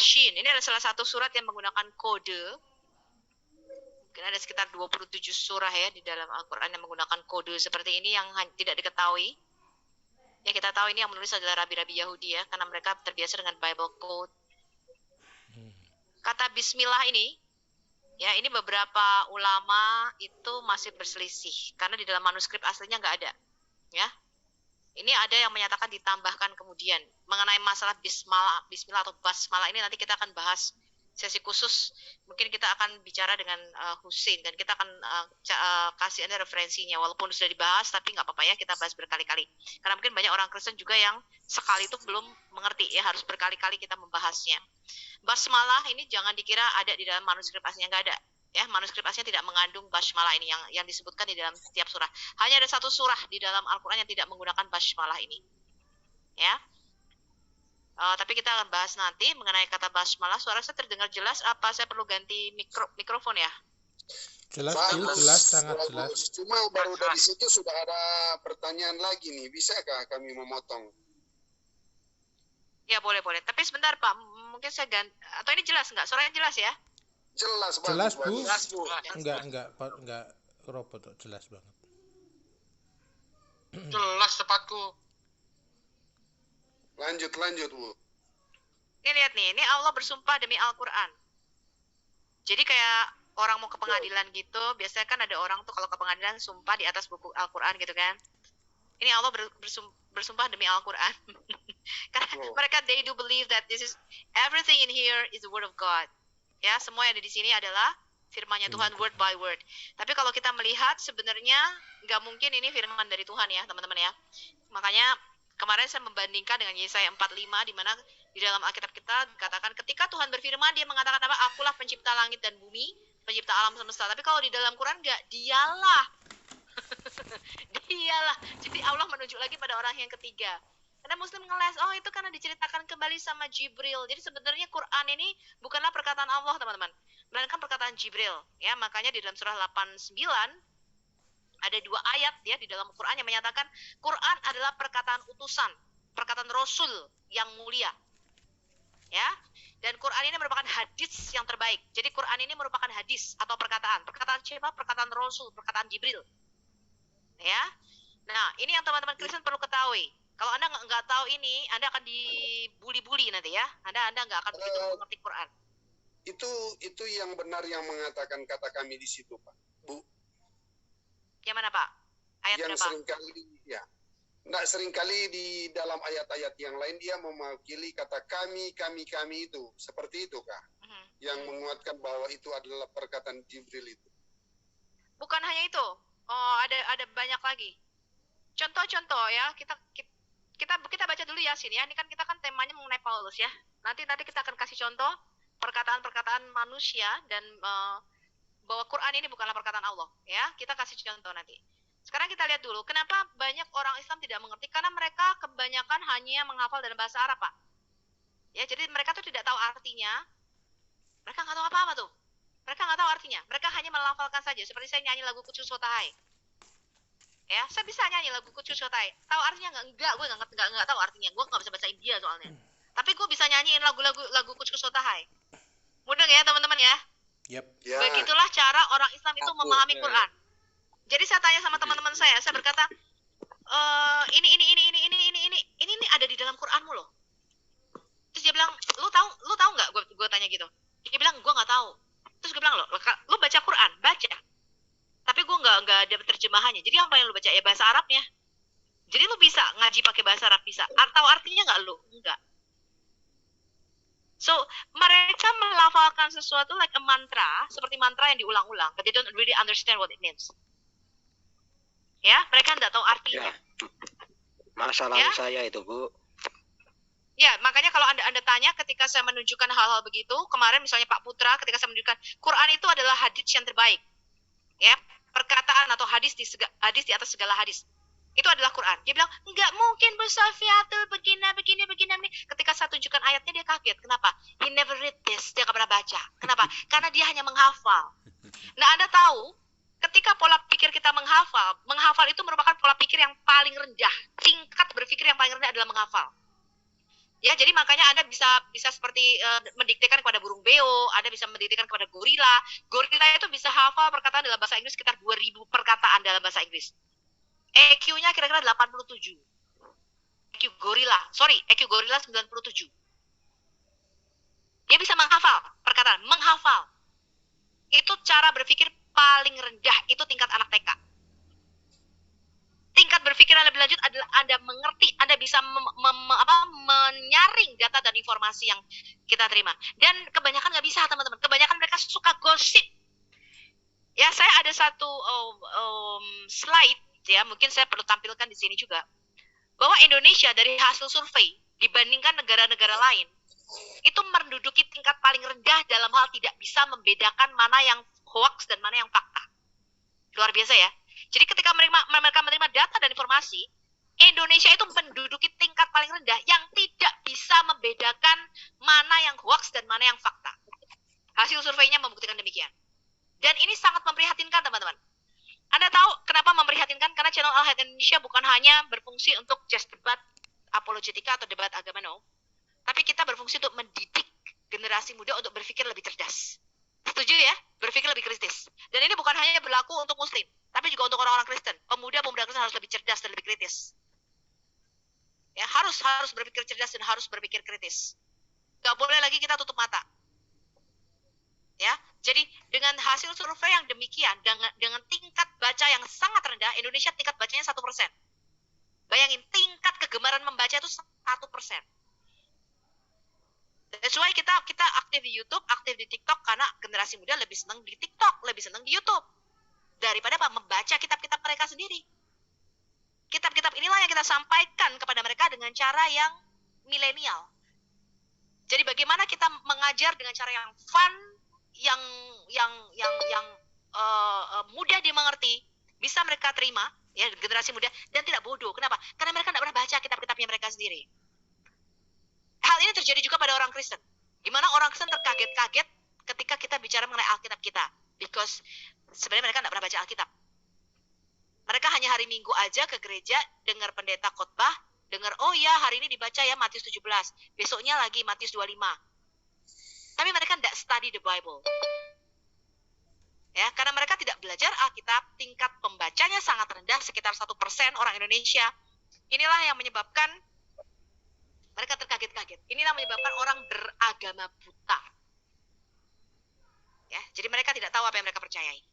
Shin. Ini adalah salah satu surat yang menggunakan kode. Mungkin ada sekitar 27 surah ya di dalam Al-Quran yang menggunakan kode seperti ini yang tidak diketahui. Yang kita tahu ini yang menulis adalah rabi-rabi Yahudi ya, karena mereka terbiasa dengan Bible code. Kata Bismillah ini, ya ini beberapa ulama itu masih berselisih karena di dalam manuskrip aslinya nggak ada, ya. Ini ada yang menyatakan ditambahkan kemudian mengenai masalah Bismillah atau Basmalah ini nanti kita akan bahas sesi khusus. Mungkin kita akan bicara dengan Husin dan kita akan kasih Anda referensinya walaupun sudah dibahas tapi nggak apa-apa ya kita bahas berkali-kali. Karena mungkin banyak orang Kristen juga yang sekali itu belum mengerti ya harus berkali-kali kita membahasnya. Basmalah ini jangan dikira ada di dalam manuskrip aslinya, nggak ada. Ya, manuskrip aslinya tidak mengandung basmalah ini yang disebutkan di dalam setiap surah. Hanya ada satu surah di dalam Al-Quran yang tidak menggunakan basmalah ini. Ya, tapi kita akan bahas nanti mengenai kata basmalah. Suara saya terdengar jelas? Apa saya perlu ganti mikrofon ya? Jelas, jelas, sangat jelas. Cuma baru dari situ sudah ada pertanyaan lagi nih. Bisakah kami memotong? Ya boleh. Tapi sebentar Pak, mungkin saya ganti. Atau ini jelas nggak? Suaranya jelas ya? Jelas, jelas Bu. Jelas, Bu. Enggak robot, jelas banget. Jelas tepatku. Lanjut, Bu. Ini lihat nih, ini Allah bersumpah demi Al-Quran. Jadi kayak orang mau ke pengadilan gitu, biasanya kan ada orang tuh kalau ke pengadilan sumpah di atas buku Al-Quran gitu kan. Ini Allah bersumpah demi Al-Quran. Karena mereka they do believe that this is everything in here is the word of God. Ya, semua yang ada di sini adalah firman-Nya Tuhan word by word. Tapi kalau kita melihat sebenarnya nggak mungkin ini firman dari Tuhan ya, teman-teman ya. Makanya kemarin saya membandingkan dengan Yesaya 45 di mana di dalam Alkitab kita dikatakan ketika Tuhan berfirman dia mengatakan apa? Akulah pencipta langit dan bumi, pencipta alam semesta. Tapi kalau di dalam Quran nggak, dialah. Dialah. Jadi Allah menunjuk lagi pada orang yang ketiga. Karena Muslim ngeles, oh itu karena diceritakan kembali sama Jibril. Jadi sebenarnya Quran ini bukanlah perkataan Allah, teman-teman. Melainkan perkataan Jibril. Ya, makanya di dalam surah 89 ada 2 ayat ya di dalam Quran yang menyatakan Quran adalah perkataan utusan, perkataan Rasul yang mulia. Ya. Dan Quran ini merupakan hadis yang terbaik. Jadi Quran ini merupakan hadis atau perkataan. Perkataan siapa? Perkataan Rasul, perkataan Jibril. Ya. Nah, ini yang teman-teman Kristen perlu ketahui. Kalau Anda nggak tahu ini, Anda akan dibuli-buli nanti ya. Anda nggak akan begitu mengerti Quran. Itu yang benar yang mengatakan kata kami di situ, Pak. Bu. Yang mana, Pak? Ayat yang berapa? Seringkali di dalam ayat-ayat yang lain dia mewakili kata kami itu. Seperti itu, Kak. Yang menguatkan bahwa itu adalah perkataan Jibril itu. Bukan hanya itu. Oh, ada banyak lagi. Contoh-contoh ya, kita baca dulu Yasin ya. Ini kan kita kan temanya mengenai Paulus ya. Nanti kita akan kasih contoh perkataan-perkataan manusia dan bahwa Quran ini bukanlah perkataan Allah ya. Kita kasih contoh nanti. Sekarang kita lihat dulu kenapa banyak orang Islam tidak mengerti, karena mereka kebanyakan hanya menghafal dalam bahasa Arab, Pak. Ya, jadi mereka tuh tidak tahu artinya. Mereka nggak tahu apa-apa tuh. Mereka nggak tahu artinya. Mereka hanya melafalkan saja. Seperti saya nyanyi lagu Kucu Sotahai. Ya, saya bisa nyanyi lagu Kucu Sotahai. Tahu artinya nggak? Enggak, gue nggak tahu artinya. Gue nggak bisa bahasa India soalnya. Tapi gue bisa nyanyiin lagu Kucu Sotahai. Mudah ya teman-teman ya? Yep. Ya. Begitulah cara orang Islam itu memahami Quran. Jadi saya tanya sama teman-teman saya berkata, ini ada di dalam Quranmu loh. Terus dia bilang, lu tahu nggak? Gue tanya gitu. Dia bilang, gue nggak tahu. Terus gue bilang, lu baca Quran, baca. Tapi gue nggak ada terjemahannya. Jadi apa yang lu baca? Ya bahasa Arabnya. Jadi lu bisa ngaji pakai bahasa Arab, bisa. Tahu artinya nggak lu? Enggak. So, mereka melafalkan sesuatu like a mantra, seperti mantra yang diulang-ulang, but they don't really understand what it means. Ya, mereka nggak tahu artinya. Ya. Masalah Ya? saya itu, Bu. Ya, makanya kalau Anda tanya ketika saya menunjukkan hal-hal begitu, kemarin misalnya Pak Putra ketika saya menunjukkan Quran itu adalah hadis yang terbaik. Ya, perkataan atau hadis di atas segala hadis. Itu adalah Quran. Dia bilang, enggak mungkin Bu Safiatul begini. Ketika saya tunjukkan ayatnya dia kaget. Kenapa? He never read this. Dia nggak pernah baca. Kenapa? Karena dia hanya menghafal. Nah, Anda tahu, ketika pola pikir kita menghafal itu merupakan pola pikir yang paling rendah. Tingkat berpikir yang paling rendah adalah menghafal. Ya, jadi makanya Anda bisa seperti mendiktekan kepada burung beo, Anda bisa mendiktekan kepada gorila. Gorila itu bisa hafal perkataan dalam bahasa Inggris sekitar 2000 perkataan dalam bahasa Inggris. EQ-nya kira-kira 87. EQ gorila, EQ gorila 97. Dia bisa menghafal perkataan, menghafal. Itu cara berpikir paling rendah, itu tingkat anak TK. Tingkat berpikir yang lebih lanjut adalah Anda mengerti, Anda bisa menyaring data dan informasi yang kita terima. Dan kebanyakan nggak bisa, teman-teman. Kebanyakan mereka suka gosip. Ya, saya ada satu slide, ya, mungkin saya perlu tampilkan di sini juga, bahwa Indonesia dari hasil survei dibandingkan negara-negara lain, itu menduduki tingkat paling rendah dalam hal tidak bisa membedakan mana yang hoax dan mana yang fakta. Luar biasa ya. Jadi ketika mereka menerima data dan informasi, Indonesia itu menduduki tingkat paling rendah yang tidak bisa membedakan mana yang hoax dan mana yang fakta. Hasil surveinya membuktikan demikian. Dan ini sangat memprihatinkan, teman-teman. Anda tahu kenapa memprihatinkan? Karena channel Al Hayat Indonesia bukan hanya berfungsi untuk just debat apologetika atau debat agama, no. Tapi kita berfungsi untuk mendidik generasi muda untuk berpikir lebih cerdas. Setuju ya? Berpikir lebih kritis. Dan ini bukan hanya berlaku untuk Muslim, tapi juga untuk orang-orang Kristen. Pemuda-pemuda Kristen harus lebih cerdas dan lebih kritis. Ya, harus berpikir cerdas dan harus berpikir kritis. Gak boleh lagi kita tutup mata. Ya, jadi dengan hasil survei yang demikian, dengan tingkat baca yang sangat rendah, Indonesia tingkat bacanya 1%. Bayangin, tingkat kegemaran membaca itu 1%. That's why kita aktif di YouTube, aktif di TikTok, karena generasi muda lebih senang di TikTok, lebih senang di YouTube daripada membaca kitab-kitab mereka sendiri. Kitab-kitab inilah yang kita sampaikan kepada mereka dengan cara yang milenial. Jadi bagaimana kita mengajar dengan cara yang fun, yang mudah dimengerti, bisa mereka terima, ya, generasi muda, dan tidak bodoh. Kenapa? Karena mereka tidak pernah baca kitab-kitabnya mereka sendiri. Hal ini terjadi juga pada orang Kristen. Gimana orang Kristen terkaget-kaget ketika kita bicara mengenai Alkitab kita. Because sebenarnya mereka tidak pernah baca Alkitab. Mereka hanya hari Minggu aja ke gereja, dengar pendeta khotbah, dengar, oh ya hari ini dibaca ya Matius 17, besoknya lagi Matius 25. Tapi mereka tidak study the Bible. Ya, karena mereka tidak belajar Alkitab, tingkat pembacanya sangat rendah, sekitar 1% orang Indonesia. Inilah yang menyebabkan mereka terkaget-kaget. Inilah menyebabkan orang beragama buta. Ya, jadi mereka tidak tahu apa yang mereka percayai.